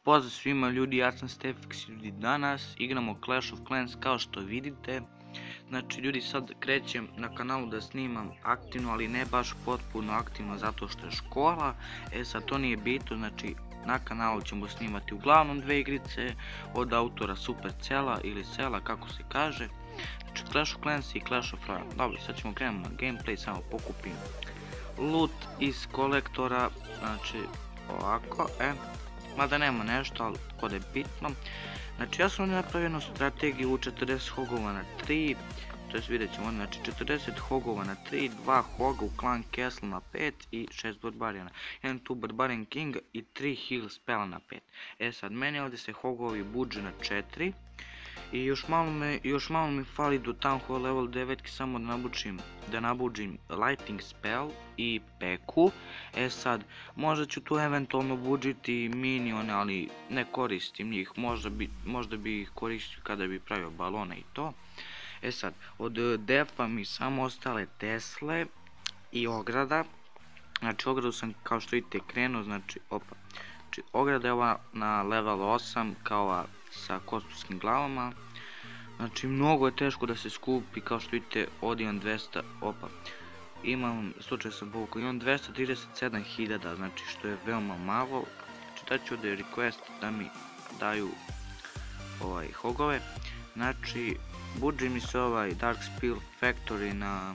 Pozdrav svima ljudi, ja sam Stefix ljudi, danas igramo Clash of Clans kao što vidite. Znači ljudi, sad krećem na kanalu da snimam aktivno, ali ne baš potpuno aktivno zato što je škola. Sad to nije bitno, znači na kanalu ćemo snimati uglavnom dve igrice od autora Supercella ili Cella kako se kaže. Znači Clash of Clans i Clash of Royale. Dobro, sad ćemo krenuti na gameplay, samo pokupim loot iz kolektora, znači ovako, mada nema nešto, ali kod je bitno. Znači ja sam ovdje napravio jednu strategiju u 40 hogova na 3, to jest vidjet ćemo, znači 40 hogova na 3, 2 hoga u clan castle na 5 i 6 barbarijana. Jedan tu barbarian king i 3 heal spela na 5. Sad meni ovdje se hogovi budže na 4. I još malo mi fali do Town Hall level 9 samo da nabuđim Lighting Spell i Peku. Sad, možda ću tu eventualno budžiti minione, ali ne koristim njih, možda bi ih koristio kada bi pravio balone i to. Sad, od defa mi samo ostale Tesle i ograda. Znači ogradu sam kao što vidite krenuo, znači ograda je ova na level 8 kao sa kostumskim glavama. Znači mnogo je teško da se skupi, kao što vidite ovdje imam 200, slučaj sam povukao, imam 237.000, znači što je veoma malo. Znači ću ovdje request da mi daju hogove. Znači budži mi se ovaj Dark Spell Factory na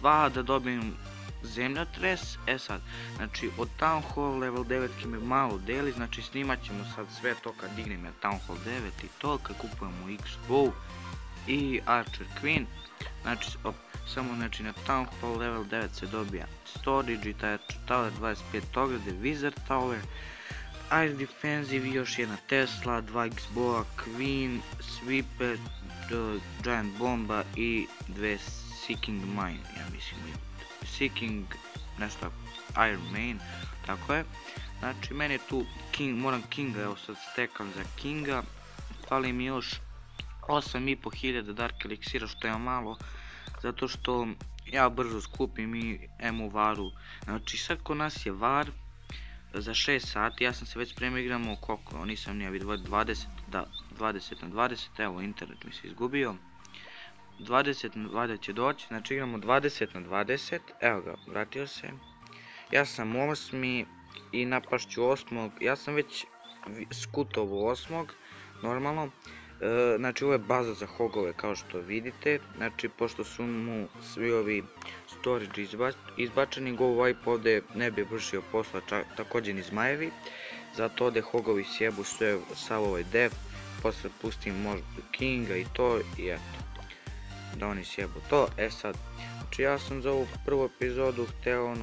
2 da dobijem zemljotres. Sad, znači od Town Hall level 9 mi malo deli, znači snimat ćemo sad sve to kad dignem ja Town Hall 9 i to, kad kupujemo X-Bow i Archer Queen. Znači, samo znači na Town Hall level 9 se dobija Storage i Tower 25 ograde, Wizard Tower, Ice Defensive i još jedna Tesla, 2 X-Bowa, Queen, Sweeper, Giant Bomba i 2 Seeking Mine, ja mislim. Seeking, nešto, Iron Main, tako je. Znači meni je tu King, moram Kinga, evo sad stekam za Kinga. Fali mi još 8.500 Dark Elixira, što je malo, zato što ja brzo skupim i emu varu. Znači sad kod nas je var za 6 sati, ja sam se već spremio, igramo koliko, nisam nije vidio 20 na 20, evo internet mi se izgubio. 20 na 20 će doći, znači igramo 20 na 20, evo ga, vratio se. Ja sam 8. i napašću 8. Ja sam već skutovo 8. normalno. Znači ovo je baza za hogove kao što vidite. Znači pošto su mu svi ovi storage izbačeni, Go Wipe ovdje ne bi vršio posla, također ni zmajevi. Zato ovdje hogovi sjebu sve sav ovaj def, posle pustim možda Kinga i to i eto, da oni sjebu to. Sad, znači ja sam za ovu prvu epizodu hteo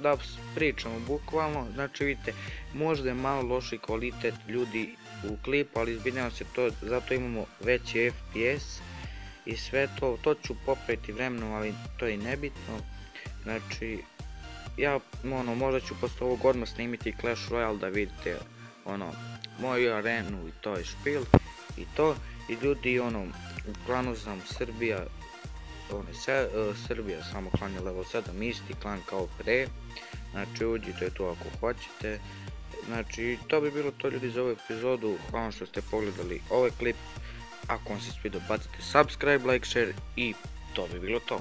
da pričamo bukvalno, znači vidite, možda je malo loši kvalitet ljudi u klipu, ali izbinjavam se to, zato imamo veći FPS i sve to ću popraviti vremenom, ali to je nebitno. Znači, ja možda ću posle ovog odmah snimiti Clash Royale da vidite moju arenu i to je špil i to. I ljudi, u klanu sam Srbija, Srbija, samo klan je level 7, isti klan kao pre, znači uđite tu ako hoćete. Znači to bi bilo to ljudi za ovu epizodu, hvala što ste pogledali ovaj klip, ako vam se svidio bacite subscribe, like, share i to bi bilo to.